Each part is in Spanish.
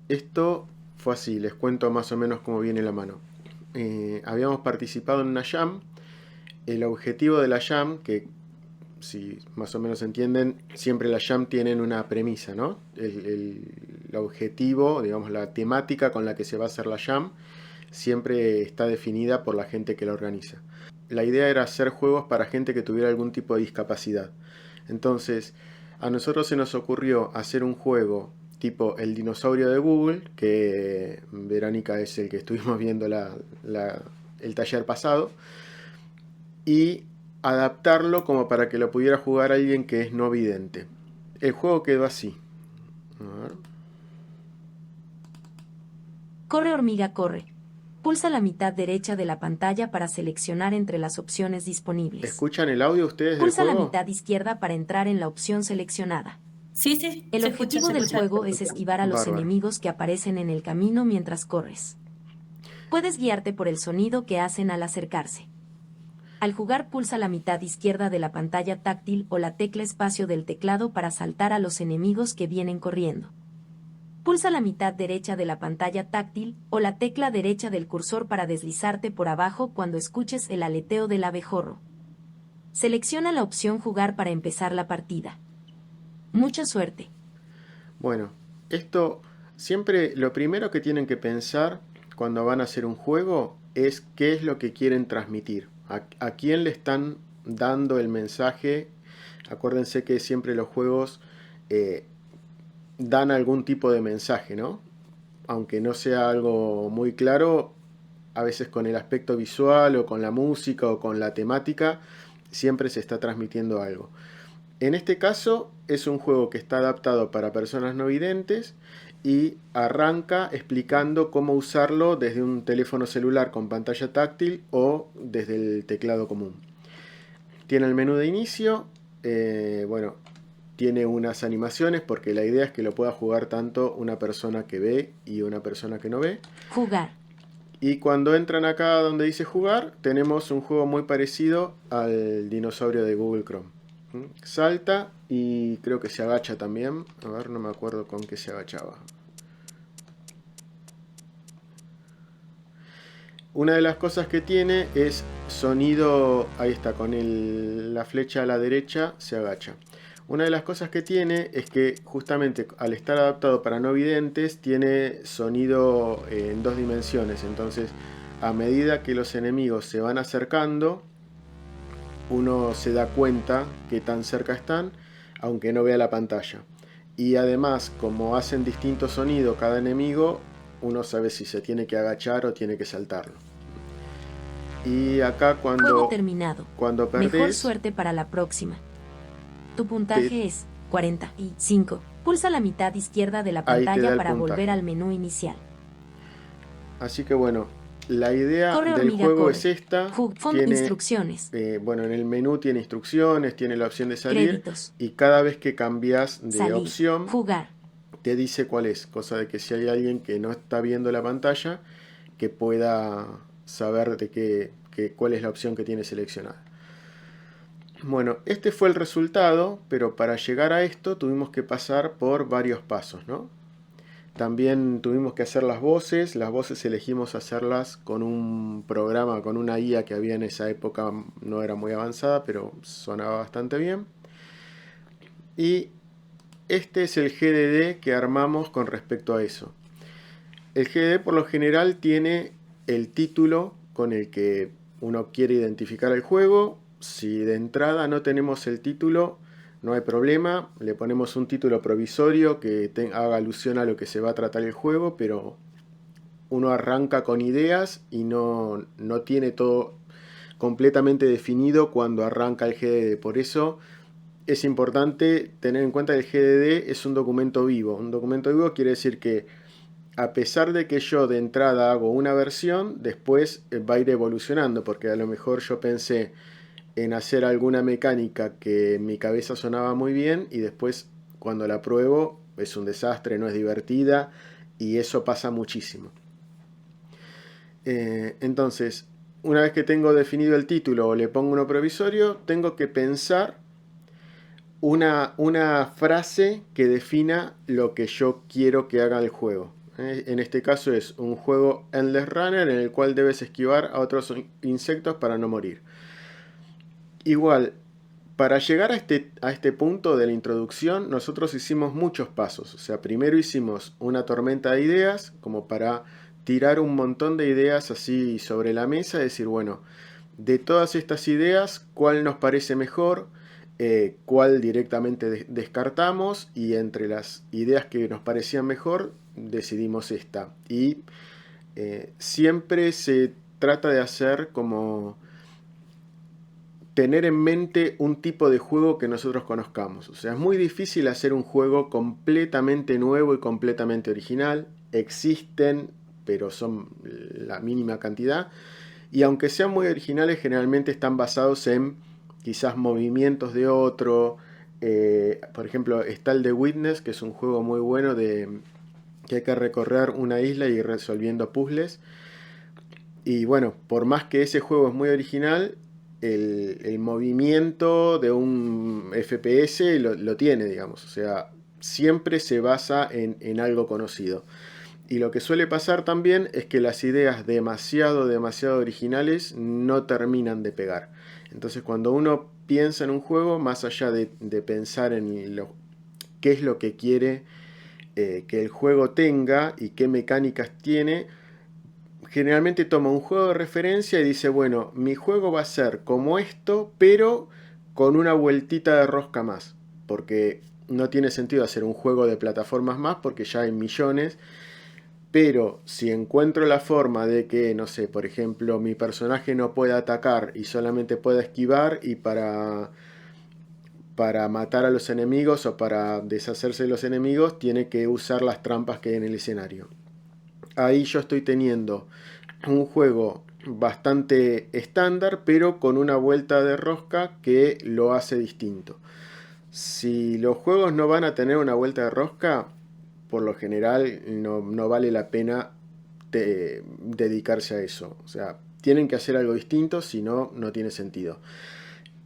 Esto fue así, les cuento más o menos cómo viene la mano. Habíamos participado en una jam. El objetivo de la jam, que si más o menos entienden, siempre las jam tienen una premisa, ¿no? El objetivo, digamos, la temática con la que se va a hacer la jam, siempre está definida por la gente que la organiza. La idea era hacer juegos para gente que tuviera algún tipo de discapacidad. Entonces, a nosotros se nos ocurrió hacer un juego tipo el dinosaurio de Google, que Verónica es el que estuvimos viendo el taller pasado, y adaptarlo como para que lo pudiera jugar alguien que es no vidente. El juego quedó así. A ver. Corre hormiga corre. Pulsa la mitad derecha de la pantalla para seleccionar entre las opciones disponibles. ¿Escuchan el audio ustedes del Pulsa la juego? mitad izquierda para entrar en la opción seleccionada. Sí, sí, El se objetivo del juego es esquivar a los Bárbaro. enemigos que aparecen en el camino mientras corres. Puedes guiarte por el sonido que hacen al acercarse. Al jugar, pulsa la mitad izquierda de la pantalla táctil o la tecla espacio del teclado para saltar a los enemigos que vienen corriendo. Pulsa la mitad derecha de la pantalla táctil o la tecla derecha del cursor para deslizarte por abajo cuando escuches el aleteo del abejorro. Selecciona la opción Jugar para empezar la partida. Mucha suerte. Bueno, esto siempre lo primero que tienen que pensar cuando van a hacer un juego es qué es lo que quieren transmitir, a quién le están dando el mensaje. Acuérdense que siempre los juegos dan algún tipo de mensaje, ¿no? Aunque no sea algo muy claro, a veces con el aspecto visual o con la música o con la temática, siempre se está transmitiendo algo. En este caso es un juego que está adaptado para personas no videntes y arranca explicando cómo usarlo desde un teléfono celular con pantalla táctil o desde el teclado común. Tiene el menú de inicio, bueno, tiene unas animaciones porque la idea es que lo pueda jugar tanto una persona que ve y una persona que no ve. Jugar. Y cuando entran acá donde dice jugar, tenemos un juego muy parecido al dinosaurio de Google Chrome. Salta y creo que se agacha también. A ver, no me acuerdo con qué se agachaba. Una de las cosas que tiene es sonido. Ahí está, con la flecha a la derecha se agacha. Una de las cosas que tiene es que justamente al estar adaptado para no videntes tiene sonido en dos dimensiones. Entonces, a medida que los enemigos se van acercando, uno se da cuenta que tan cerca están, aunque no vea la pantalla. Y además, como hacen distinto sonido cada enemigo, uno sabe si se tiene que agachar o tiene que saltarlo. Y acá Juego terminado. cuando perdés, Mejor suerte para la próxima. Tu puntaje es 45. Pulsa la mitad izquierda de la Ahí te da pantalla el para puntaje. volver al menú inicial. Así que bueno, la idea Corre, del hormiga, juego corre. es esta. Tiene instrucciones. Bueno, en el menú tiene instrucciones, tiene la opción de salir. Créditos. Y cada vez que cambias de Salir. opción, Jugar. te dice cuál es. Cosa de que si hay alguien que no está viendo la pantalla, que pueda saber de cuál es la opción que tiene seleccionada. Bueno, este fue el resultado, pero para llegar a esto tuvimos que pasar por varios pasos, ¿no? También tuvimos que hacer las voces elegimos hacerlas con un programa, con una IA que había en esa época, no era muy avanzada, pero sonaba bastante bien. Y este es el GDD que armamos con respecto a eso. El GDD por lo general tiene el título con el que uno quiere identificar el juego. Si de entrada no tenemos el título, no hay problema, le ponemos un título provisorio que haga alusión a lo que se va a tratar el juego, pero uno arranca con ideas y no tiene todo completamente definido cuando arranca el GDD. Por eso es importante tener en cuenta que el GDD es un documento vivo. Un documento vivo quiere decir que a pesar de que yo de entrada hago una versión, después va a ir evolucionando, porque a lo mejor yo pensé en hacer alguna mecánica que en mi cabeza sonaba muy bien y después cuando la pruebo es un desastre, no es divertida y eso pasa muchísimo. Entonces, una vez que tengo definido el título o le pongo uno provisorio, tengo que pensar una frase que defina lo que yo quiero que haga el juego. En este caso es un juego Endless Runner en el cual debes esquivar a otros insectos para no morir. Igual, para llegar a este punto de la introducción, nosotros hicimos muchos pasos. O sea, primero hicimos una tormenta de ideas, como para tirar un montón de ideas así sobre la mesa, decir, bueno, de todas estas ideas, ¿cuál nos parece mejor? ¿Cuál directamente descartamos? Y entre las ideas que nos parecían mejor, decidimos esta. Y siempre se trata de hacer como tener en mente un tipo de juego que nosotros conozcamos. O sea, es muy difícil hacer un juego completamente nuevo y completamente original. Existen, pero son la mínima cantidad. Y aunque sean muy originales, generalmente están basados en quizás movimientos de otro. Por ejemplo, está el The Witness, que es un juego muy bueno de que hay que recorrer una isla y ir resolviendo puzzles. Y bueno, por más que ese juego es muy original, el movimiento de un FPS lo tiene, digamos. O sea, siempre se basa en algo conocido. Y lo que suele pasar también es que las ideas demasiado originales no terminan de pegar. Entonces cuando uno piensa en un juego, más allá de pensar en qué es lo que quiere que el juego tenga y qué mecánicas tiene, generalmente toma un juego de referencia y dice, bueno, mi juego va a ser como esto, pero con una vueltita de rosca más. Porque no tiene sentido hacer un juego de plataformas más, porque ya hay millones. Pero si encuentro la forma de que, no sé, por ejemplo, mi personaje no pueda atacar y solamente pueda esquivar, y para matar a los enemigos o para deshacerse de los enemigos tiene que usar las trampas que hay en el escenario. Ahí yo estoy teniendo un juego bastante estándar, pero con una vuelta de rosca que lo hace distinto. Si los juegos no van a tener una vuelta de rosca, por lo general no vale la pena dedicarse a eso. O sea, tienen que hacer algo distinto, si no, no tiene sentido.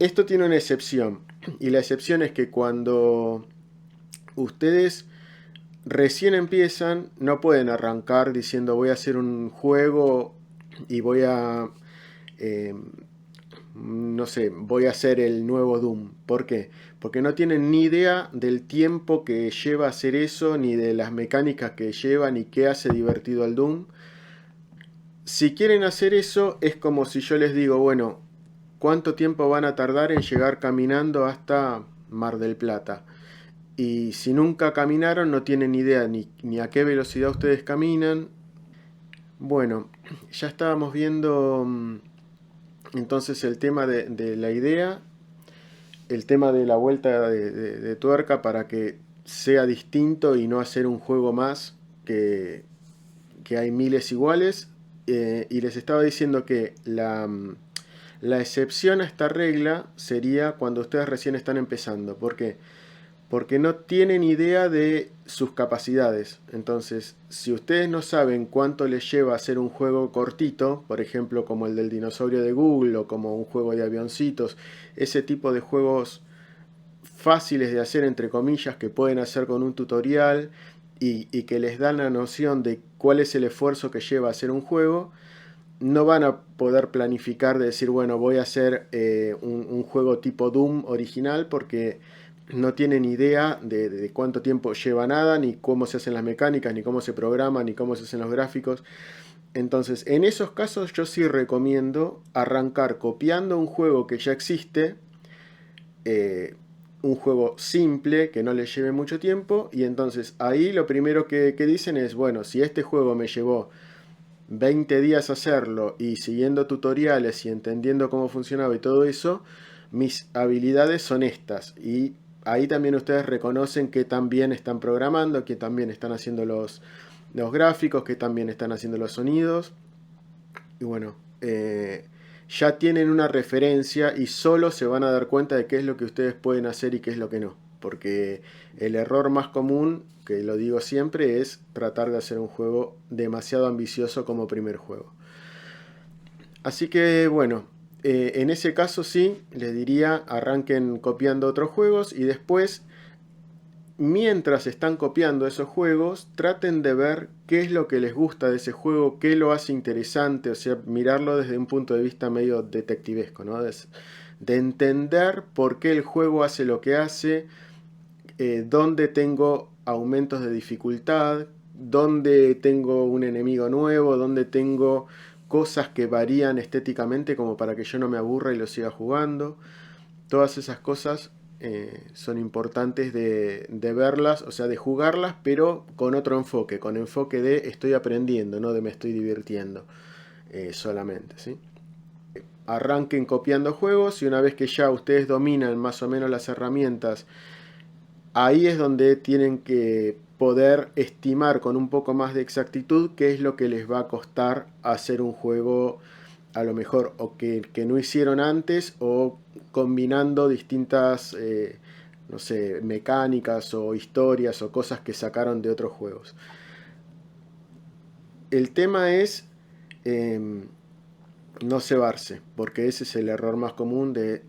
Esto tiene una excepción, y la excepción es que cuando ustedes recién empiezan, no pueden arrancar diciendo voy a hacer un juego y voy a, eh, no sé, voy a hacer el nuevo Doom. ¿Por qué? Porque no tienen ni idea del tiempo que lleva hacer eso, ni de las mecánicas que lleva, ni qué hace divertido al Doom. Si quieren hacer eso, es como si yo les digo, bueno, ¿cuánto tiempo van a tardar en llegar caminando hasta Mar del Plata? Y si nunca caminaron, no tienen idea ni a qué velocidad ustedes caminan. Bueno, ya estábamos viendo entonces el tema de la idea, el tema de la vuelta de tuerca para que sea distinto y no hacer un juego más que hay miles iguales. Y les estaba diciendo que la excepción a esta regla sería cuando ustedes recién están empezando. ¿Por qué? Porque no tienen idea de sus capacidades. Entonces, si ustedes no saben cuánto les lleva hacer un juego cortito, por ejemplo como el del dinosaurio de Google o como un juego de avioncitos, ese tipo de juegos fáciles de hacer entre comillas que pueden hacer con un tutorial y que les dan la noción de cuál es el esfuerzo que lleva hacer un juego, no van a poder planificar de decir, bueno, voy a hacer un juego tipo Doom original, porque no tienen idea de cuánto tiempo lleva nada, ni cómo se hacen las mecánicas, ni cómo se programa, ni cómo se hacen los gráficos. Entonces, en esos casos yo sí recomiendo arrancar copiando un juego que ya existe, un juego simple que no les lleve mucho tiempo, y entonces ahí lo primero que dicen es, bueno, si este juego me llevó 20 días hacerlo y siguiendo tutoriales y entendiendo cómo funcionaba y todo eso, mis habilidades son estas. Y ahí también ustedes reconocen que también están programando, que también están haciendo los gráficos, que también están haciendo los sonidos. Y bueno, ya tienen una referencia y solo se van a dar cuenta de qué es lo que ustedes pueden hacer y qué es lo que no. Porque el error más común, que lo digo siempre, es tratar de hacer un juego demasiado ambicioso como primer juego. Así que bueno, en ese caso sí, les diría arranquen copiando otros juegos y después mientras están copiando esos juegos, traten de ver qué es lo que les gusta de ese juego, qué lo hace interesante, o sea, mirarlo desde un punto de vista medio detectivesco, ¿no? De entender por qué el juego hace lo que hace, dónde tengo aumentos de dificultad, dónde tengo un enemigo nuevo, dónde tengo cosas que varían estéticamente como para que yo no me aburra y lo siga jugando. Todas esas cosas son importantes de verlas, o sea, de jugarlas, pero con otro enfoque, con enfoque de estoy aprendiendo, no de me estoy divirtiendo solamente, ¿sí? Arranquen copiando juegos y una vez que ya ustedes dominan más o menos las herramientas, ahí es donde tienen que poder estimar con un poco más de exactitud qué es lo que les va a costar hacer un juego a lo mejor o que no hicieron antes, o combinando distintas no sé, mecánicas o historias o cosas que sacaron de otros juegos. El tema es no cebarse, porque ese es el error más común de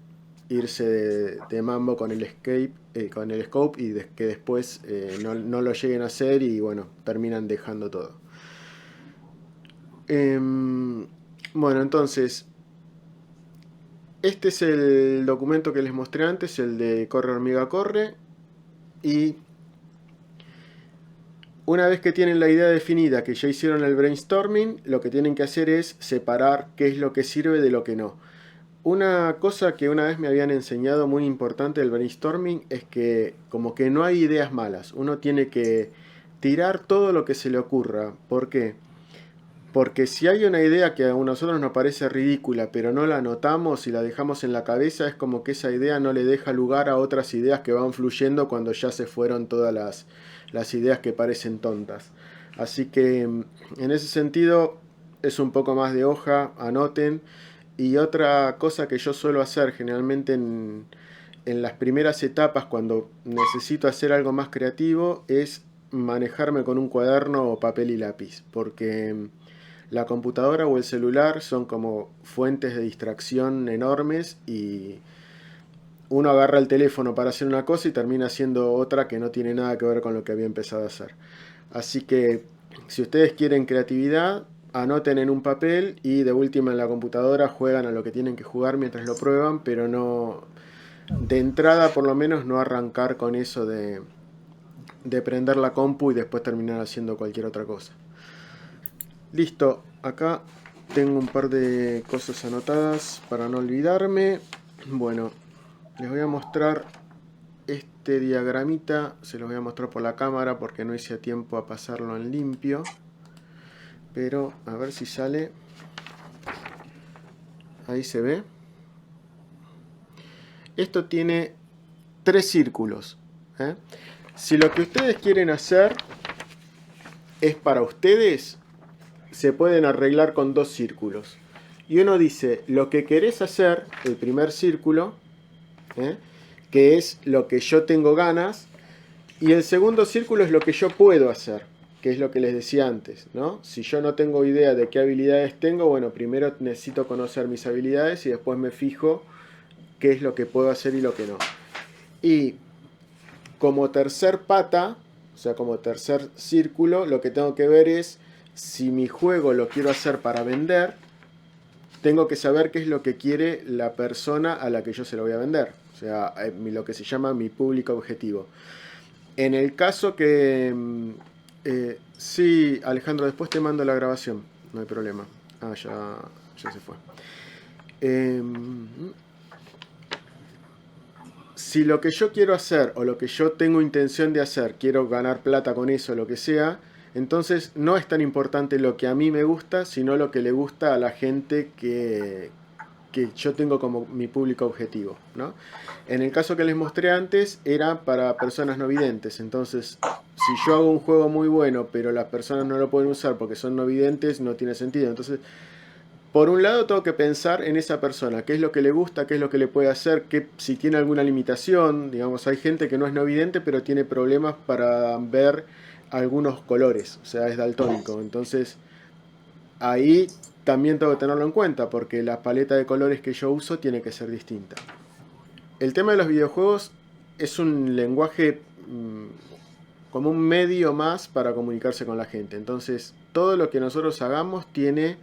irse de mambo con el con el scope y que después no lo lleguen a hacer y bueno, terminan dejando todo. Bueno, entonces, este es el documento que les mostré antes, el de Corre Hormiga Corre. Y una vez que tienen la idea definida, que ya hicieron el brainstorming, lo que tienen que hacer es separar qué es lo que sirve de lo que no. Una cosa que una vez me habían enseñado muy importante del brainstorming es que como que no hay ideas malas. Uno tiene que tirar todo lo que se le ocurra. ¿Por qué? Porque si hay una idea que a nosotros nos parece ridícula, pero no la anotamos y la dejamos en la cabeza, es como que esa idea no le deja lugar a otras ideas que van fluyendo cuando ya se fueron todas las ideas que parecen tontas. Así que en ese sentido es un poco más de hoja, anoten. Y otra cosa que yo suelo hacer generalmente en las primeras etapas cuando necesito hacer algo más creativo es manejarme con un cuaderno o papel y lápiz, porque la computadora o el celular son como fuentes de distracción enormes y uno agarra el teléfono para hacer una cosa y termina haciendo otra que no tiene nada que ver con lo que había empezado a hacer. Así que si ustedes quieren creatividad, anoten en un papel y de última en la computadora juegan a lo que tienen que jugar mientras lo prueban, pero no, de entrada por lo menos no arrancar con eso de prender la compu y después terminar haciendo cualquier otra cosa. Listo, acá tengo un par de cosas anotadas para no olvidarme. Bueno, les voy a mostrar este diagramita, se los voy a mostrar por la cámara porque no hice a tiempo a pasarlo en limpio. Pero a ver si sale. Ahí se ve. Esto tiene 3 círculos. Si lo que ustedes quieren hacer es para ustedes, se pueden arreglar con 2 círculos. Y uno dice, lo que querés hacer, el primer círculo, que es lo que yo tengo ganas, y el segundo círculo es lo que yo puedo hacer, que es lo que les decía antes, ¿no? Si yo no tengo idea de qué habilidades tengo, bueno, primero necesito conocer mis habilidades y después me fijo qué es lo que puedo hacer y lo que no. Y como tercer pata, o sea, como tercer círculo, lo que tengo que ver es si mi juego lo quiero hacer para vender, tengo que saber qué es lo que quiere la persona a la que yo se lo voy a vender. O sea, lo que se llama mi público objetivo. En el caso que... sí, Alejandro, después te mando la grabación. No hay problema. Ah, ya se fue. Si lo que yo quiero hacer o lo que yo tengo intención de hacer, quiero ganar plata con eso, lo que sea, entonces no es tan importante lo que a mí me gusta, sino lo que le gusta a la gente que yo tengo como mi público objetivo, ¿no? En el caso que les mostré antes era para personas no videntes. Entonces, si yo hago un juego muy bueno, pero las personas no lo pueden usar porque son no videntes, no tiene sentido. Entonces, por un lado tengo que pensar en esa persona, qué es lo que le gusta, qué es lo que le puede hacer, si tiene alguna limitación. Digamos, hay gente que no es no vidente, pero tiene problemas para ver algunos colores, o sea, es daltónico. Entonces, ahí también tengo que tenerlo en cuenta, porque la paleta de colores que yo uso tiene que ser distinta. El tema de los videojuegos es un lenguaje como un medio más para comunicarse con la gente. Entonces, todo lo que nosotros hagamos tiene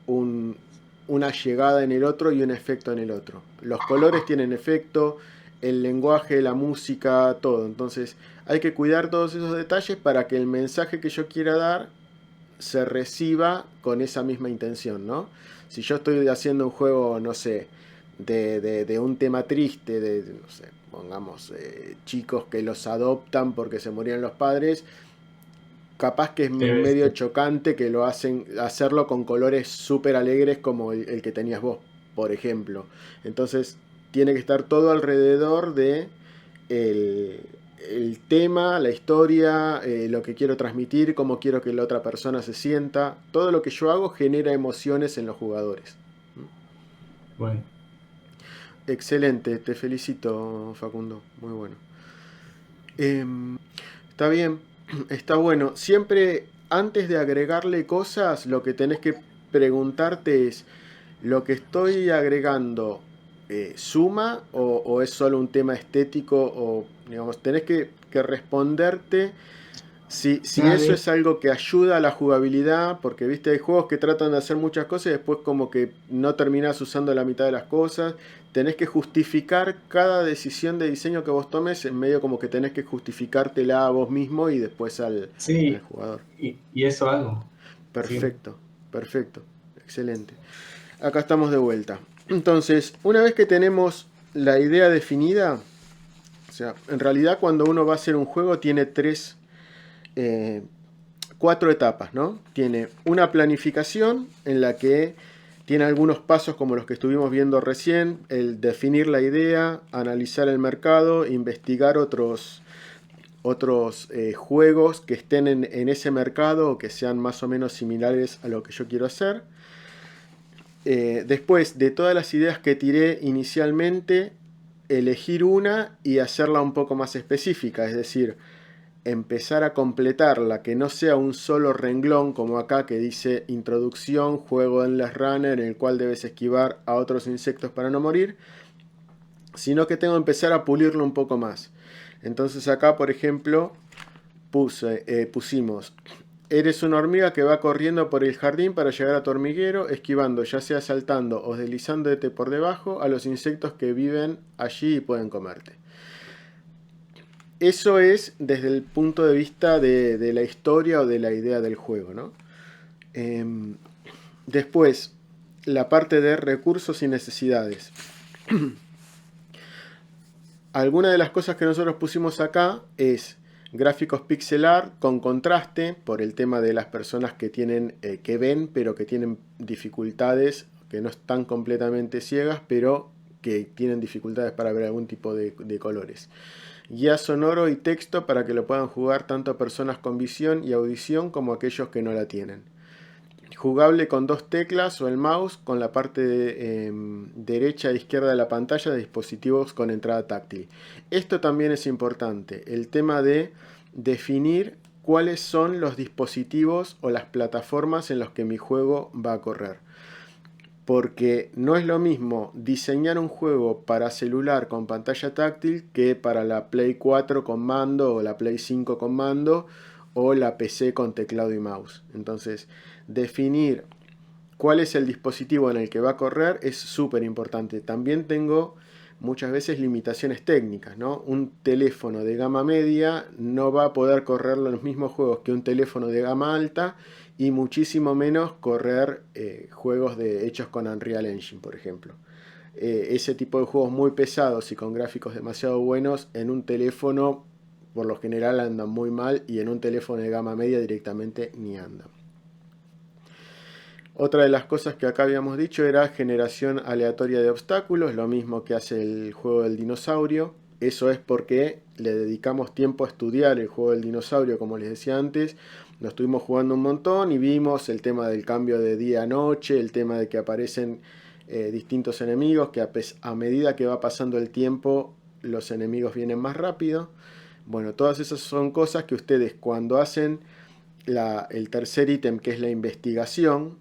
una llegada en el otro y un efecto en el otro. Los colores tienen efecto, el lenguaje, la música, todo. Entonces, hay que cuidar todos esos detalles para que el mensaje que yo quiera dar se reciba con esa misma intención, ¿no? Si yo estoy haciendo un juego, no sé, de un tema triste, no sé, pongamos, chicos que los adoptan porque se murieron los padres, capaz que es Debe medio ser. chocante que lo hacerlo con colores súper alegres como el que tenías vos, por ejemplo. Entonces, tiene que estar todo alrededor de el, el tema, la historia, lo que quiero transmitir, cómo quiero que la otra persona se sienta. Todo lo que yo hago genera emociones en los jugadores. Bueno, Excelente, te felicito, Facundo. Muy bueno. Está bien, está bueno. Siempre antes de agregarle cosas, lo que tenés que preguntarte es, ¿lo que estoy agregando suma o es solo un tema estético? O, digamos, tenés que responderte si eso dale. es algo que ayuda a la jugabilidad, porque viste, hay juegos que tratan de hacer muchas cosas y después como que no terminás usando la mitad de las cosas. Tenés que justificar cada decisión de diseño que vos tomes, en medio como que tenés que justificártela a vos mismo y después al Sí, jugador. y eso hago. Sí. Perfecto, perfecto, excelente. Acá estamos de vuelta. Entonces, una vez que tenemos la idea definida, o sea, en realidad cuando uno va a hacer un juego tiene eh, cuatro etapas, ¿no? Tiene una planificación en la que tiene algunos pasos como los que estuvimos viendo recién, el definir la idea, analizar el mercado, investigar otros juegos que estén en ese mercado o que sean más o menos similares a lo que yo quiero hacer. Después de todas las ideas que tiré inicialmente, elegir una y hacerla un poco más específica, es decir, empezar a completarla, que no sea un solo renglón como acá que dice introducción, juego Endless Runner en el cual debes esquivar a otros insectos para no morir, sino que tengo que empezar a pulirlo un poco más. Entonces acá, por ejemplo, pusimos, eres una hormiga que va corriendo por el jardín para llegar a tu hormiguero, esquivando, ya sea saltando o deslizándote por debajo, a los insectos que viven allí y pueden comerte. Eso es desde el punto de vista de la historia o de la idea del juego, ¿no? Después, la parte de recursos y necesidades. Alguna de las cosas que nosotros pusimos acá es gráficos pixelar con contraste por el tema de las personas que tienen que ven pero que tienen dificultades, que no están completamente ciegas pero que tienen dificultades para ver algún tipo de colores. Guía sonoro y texto para que lo puedan jugar tanto personas con visión y audición como aquellos que no la tienen. Jugable con dos teclas o el mouse con la parte derecha e izquierda de la pantalla de dispositivos con entrada táctil. Esto también es importante, el tema de definir cuáles son los dispositivos o las plataformas en los que mi juego va a correr. Porque no es lo mismo diseñar un juego para celular con pantalla táctil que para la Play 4 con mando o la Play 5 con mando o la PC con teclado y mouse. Entonces, definir cuál es el dispositivo en el que va a correr es súper importante. También tengo muchas veces limitaciones técnicas, ¿no? Un teléfono de gama media no va a poder correr los mismos juegos que un teléfono de gama alta y muchísimo menos correr juegos hechos con Unreal Engine, por ejemplo. Ese tipo de juegos muy pesados y con gráficos demasiado buenos en un teléfono por lo general andan muy mal y en un teléfono de gama media directamente ni andan. Otra de las cosas que acá habíamos dicho era generación aleatoria de obstáculos, lo mismo que hace el juego del dinosaurio. Eso es porque le dedicamos tiempo a estudiar el juego del dinosaurio, como les decía antes. Lo estuvimos jugando un montón y vimos el tema del cambio de día a noche, el tema de que aparecen distintos enemigos, que a medida que va pasando el tiempo los enemigos vienen más rápido. Bueno, todas esas son cosas que ustedes cuando hacen el tercer ítem, que es la investigación,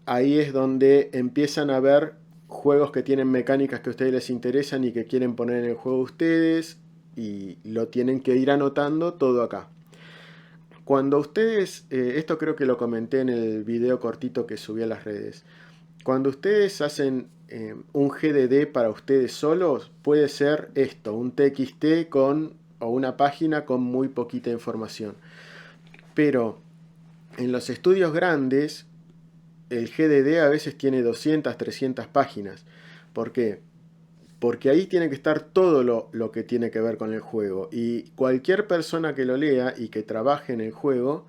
ahí es donde empiezan a ver juegos que tienen mecánicas que a ustedes les interesan y que quieren poner en el juego ustedes, y lo tienen que ir anotando todo acá. Cuando ustedes, esto creo que lo comenté en el video cortito que subí a las redes, cuando ustedes hacen un GDD para ustedes solos, puede ser esto, un TXT o una página con muy poquita información. Pero en los estudios grandes, el GDD a veces tiene 200, 300 páginas. ¿Por qué? Porque ahí tiene que estar todo lo que tiene que ver con el juego. Y cualquier persona que lo lea y que trabaje en el juego,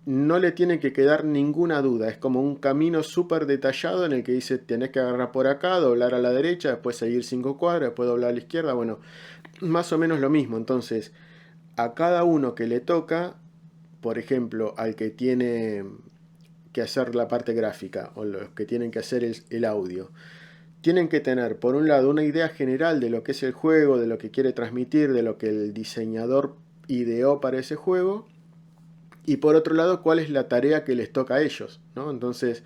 no le tiene que quedar ninguna duda. Es como un camino súper detallado en el que dice, tenés que agarrar por acá, doblar a la derecha, después seguir 5 cuadras, después doblar a la izquierda. Bueno, más o menos lo mismo. Entonces, a cada uno que le toca, por ejemplo, al que tiene que hacer la parte gráfica o los que tienen que hacer el audio, tienen que tener, por un lado, una idea general de lo que es el juego, de lo que quiere transmitir, de lo que el diseñador ideó para ese juego, y por otro lado, cuál es la tarea que les toca a ellos, ¿no? Entonces,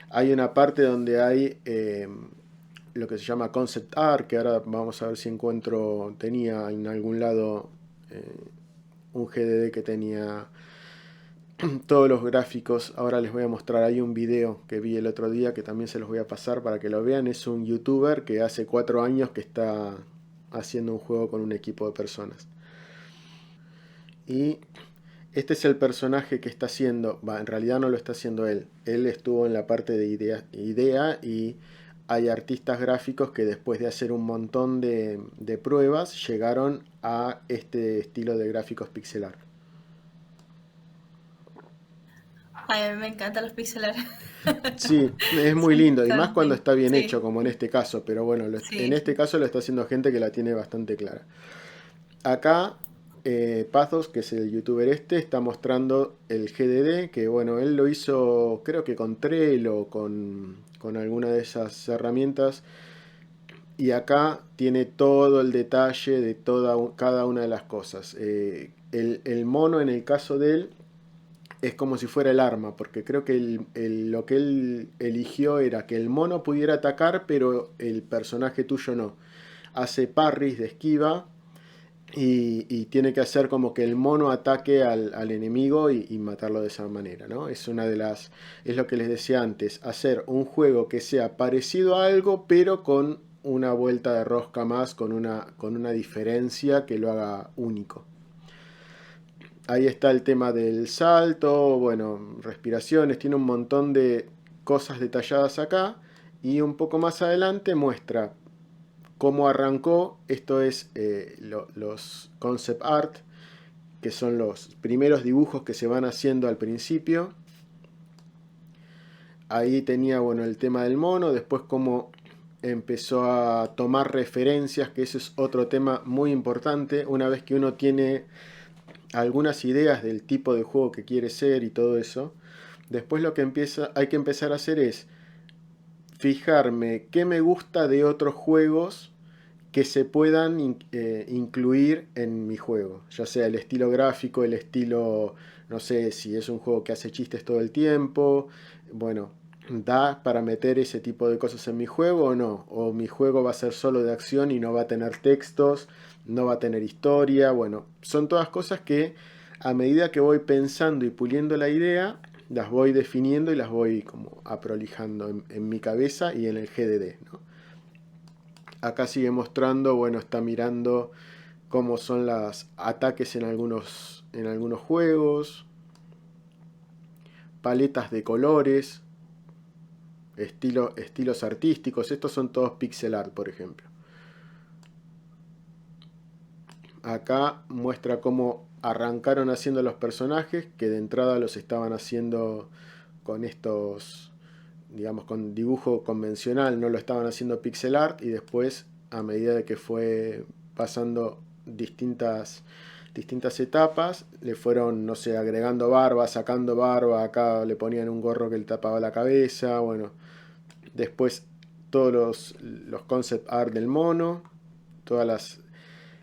hay una parte donde hay lo que se llama concept art, que ahora vamos a ver si tenía en algún lado un GDD que tenía todos los gráficos. Ahora les voy a mostrar, hay un video que vi el otro día que también se los voy a pasar para que lo vean. Es un youtuber que hace 4 años que está haciendo un juego con un equipo de personas. Y este es el personaje que está haciendo, en realidad no lo está haciendo él. Él estuvo en la parte de idea y hay artistas gráficos que después de hacer un montón de pruebas llegaron a este estilo de gráficos pixelar. Ay, a mí me encantan los pixel art. Sí, es muy lindo y más cuando está bien hecho, como en Sí, este caso, pero bueno, en sí. este caso lo está haciendo gente que la tiene bastante clara. Acá, Pathos, que es el youtuber este, está mostrando el GDD, que bueno, él lo hizo creo que con Trello o con alguna de esas herramientas, y acá tiene todo el detalle de cada una de las cosas. El mono en el caso de él es como si fuera el arma, porque creo que lo que él eligió era que el mono pudiera atacar, pero el personaje tuyo no. Hace parries de esquiva y tiene que hacer como que el mono ataque al enemigo y matarlo de esa manera, ¿no? Es lo que les decía antes, hacer un juego que sea parecido a algo, pero con una vuelta de rosca más, con una diferencia que lo haga único. Ahí está el tema del salto, bueno, respiraciones, tiene un montón de cosas detalladas acá. Y un poco más adelante muestra cómo arrancó. Esto es los concept art, que son los primeros dibujos que se van haciendo al principio. Ahí tenía, bueno, el tema del mono, después cómo empezó a tomar referencias, que ese es otro tema muy importante. Una vez que uno tiene algunas ideas del tipo de juego que quiere ser y todo eso, después lo que hay que empezar a hacer es fijarme qué me gusta de otros juegos que se puedan incluir en mi juego, ya sea el estilo gráfico, el estilo, no sé, si es un juego que hace chistes todo el tiempo, bueno, ¿da para meter ese tipo de cosas en mi juego o no? O mi juego va a ser solo de acción y no va a tener textos, no va a tener historia, bueno, son todas cosas que a medida que voy pensando y puliendo la idea, las voy definiendo y las voy como aprolijando en mi cabeza y en el GDD, ¿no? Acá sigue mostrando, bueno, está mirando cómo son los ataques en algunos juegos, paletas de colores, estilos artísticos. Estos son todos pixel art, por ejemplo. Acá muestra cómo arrancaron haciendo los personajes, que de entrada los estaban haciendo con estos, digamos, con dibujo convencional, no lo estaban haciendo pixel art, y después, a medida de que fue pasando distintas etapas, le fueron, no sé, agregando barba, sacando barba, acá le ponían un gorro que le tapaba la cabeza, bueno, después todos los concept art del mono, todas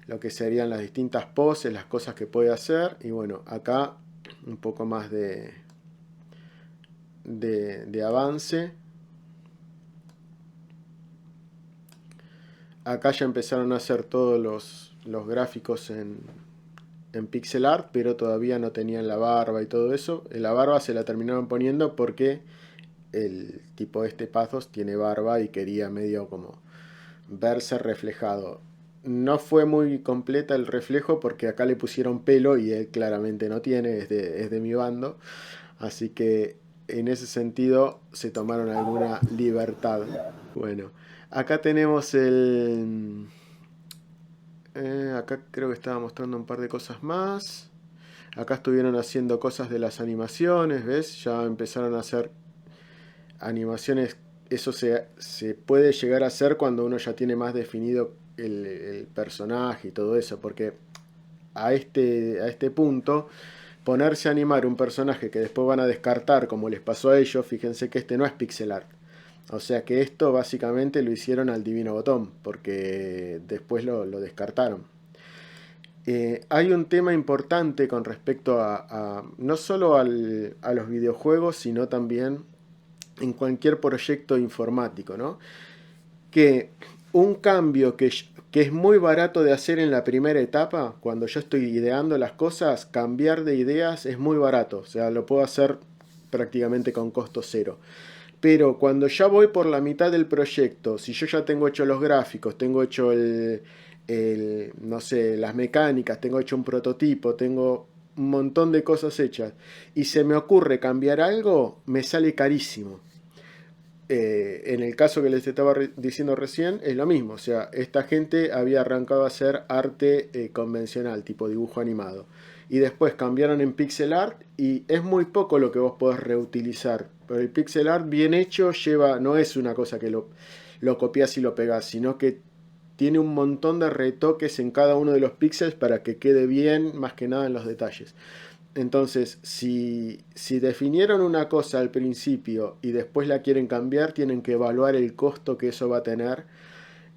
lo que serían las distintas poses, las cosas que puede hacer, y bueno, acá un poco más de avance. Acá ya empezaron a hacer todos los gráficos en pixel art, pero todavía no tenían la barba y todo eso. La barba se la terminaron poniendo porque el tipo Pathos tiene barba y quería medio como verse reflejado. No fue muy completa el reflejo porque acá le pusieron pelo y él claramente no tiene, es de mi bando. Así que en ese sentido se tomaron alguna libertad. Bueno, acá tenemos acá creo que estaba mostrando un par de cosas más. Acá estuvieron haciendo cosas de las animaciones, ¿ves? Ya empezaron a hacer animaciones. Eso se puede llegar a hacer cuando uno ya tiene más definido el personaje y todo eso. Porque a este punto, ponerse a animar un personaje que después van a descartar, como les pasó a ellos, fíjense que no es pixel art. O sea que esto básicamente lo hicieron al divino botón, porque después lo descartaron. Hay un tema importante con respecto a no solo a los videojuegos, sino también en cualquier proyecto informático, ¿no? Que un cambio que es muy barato de hacer en la primera etapa, cuando yo estoy ideando las cosas, cambiar de ideas es muy barato, o sea, lo puedo hacer prácticamente con costo cero. Pero cuando ya voy por la mitad del proyecto, si yo ya tengo hecho los gráficos, tengo hecho no sé, las mecánicas, tengo hecho un prototipo, tengo un montón de cosas hechas, y se me ocurre cambiar algo, me sale carísimo. En el caso que les estaba diciendo recién, es lo mismo. O sea, esta gente había arrancado a hacer arte convencional, tipo dibujo animado. Y después cambiaron en pixel art y es muy poco lo que vos podés reutilizar. Pero el pixel art bien hecho no es una cosa que lo copias y lo pegás, sino que tiene un montón de retoques en cada uno de los píxeles para que quede bien, más que nada en los detalles. Entonces, si definieron una cosa al principio y después la quieren cambiar, tienen que evaluar el costo que eso va a tener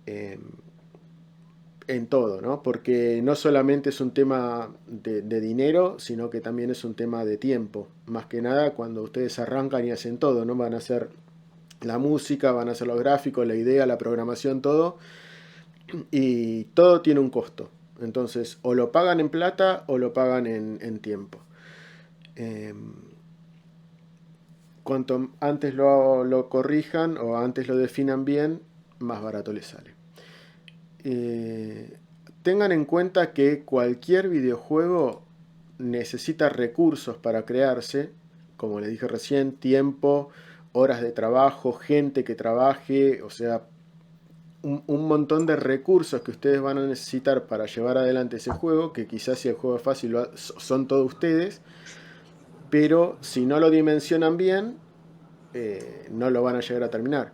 en todo, ¿no? Porque no solamente es un tema de dinero, sino que también es un tema de tiempo. Más que nada cuando ustedes arrancan y hacen todo, ¿no? Van a hacer la música, van a hacer los gráficos, la idea, la programación, todo. Y todo tiene un costo. Entonces, o lo pagan en plata o lo pagan en tiempo. Cuanto antes lo corrijan o antes lo definan bien, más barato les sale. Tengan en cuenta que cualquier videojuego necesita recursos para crearse, como les dije recién, tiempo, horas de trabajo, gente que trabaje, o sea, un montón de recursos que ustedes van a necesitar para llevar adelante ese juego, que quizás si el juego es fácil son todos ustedes, pero si no lo dimensionan bien, no lo van a llegar a terminar.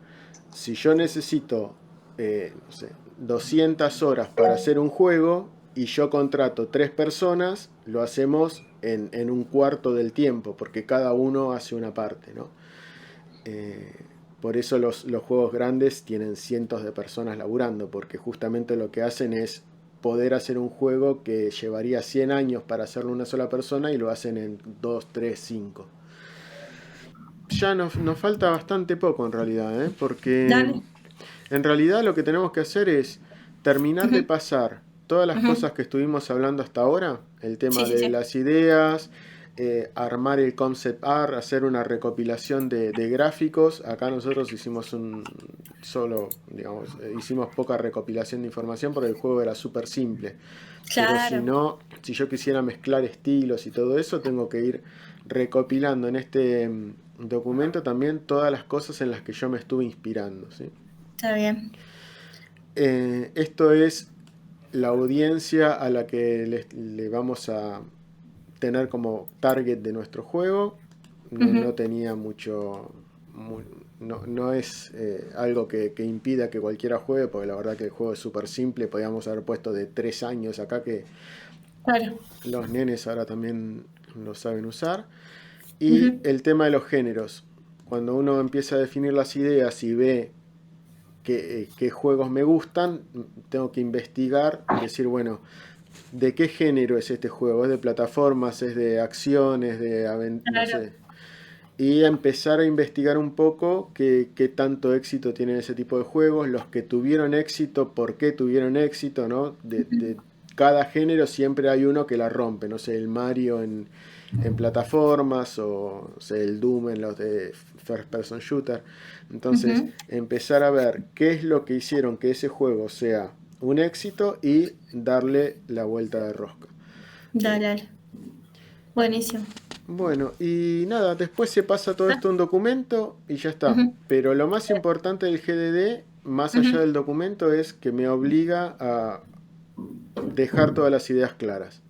Si yo necesito, no sé, 200 horas para hacer un juego y yo contrato 3 personas, lo hacemos en un cuarto del tiempo, porque cada uno hace una parte, ¿no? Por eso los juegos grandes tienen cientos de personas laburando, porque justamente lo que hacen es poder hacer un juego que llevaría 100 años para hacerlo una sola persona y lo hacen en 2, 3, 5. Ya nos falta bastante poco en realidad, porque Dale. en realidad lo que tenemos que hacer es terminar de pasar todas las cosas que estuvimos hablando hasta ahora, el tema de las ideas, armar el concept art, hacer una recopilación de gráficos. Acá nosotros hicimos hicimos poca recopilación de información porque el juego era súper simple. Pero si yo quisiera mezclar estilos y todo eso, tengo que ir recopilando en este documento también todas las cosas en las que yo me estuve inspirando, ¿sí? Está bien. Esto es la audiencia a la que le vamos a tener como target de nuestro juego. No tenía mucho... No es algo que impida que cualquiera juegue, porque la verdad que el juego es súper simple. Podríamos haber puesto de 3 años acá, que los nenes ahora también lo saben usar. Y el tema de los géneros. Cuando uno empieza a definir las ideas y ve qué juegos me gustan, tengo que investigar, decir, bueno, ¿de qué género es este juego? ¿Es de plataformas? ¿Es de acciones? ¿De aventuras? No sé. Y empezar a investigar un poco qué tanto éxito tienen ese tipo de juegos, los que tuvieron éxito, por qué tuvieron éxito, ¿no? cada género siempre hay uno que la rompe, no sé, el Mario en plataformas o sé, el Doom en los de First Person Shooter. Entonces, empezar a ver qué es lo que hicieron que ese juego sea un éxito y darle la vuelta de rosca. Dale. Buenísimo. Bueno, y nada, después se pasa todo esto a un documento y ya está. Pero lo más importante del GDD, más allá del documento, es que me obliga a dejar todas las ideas claras.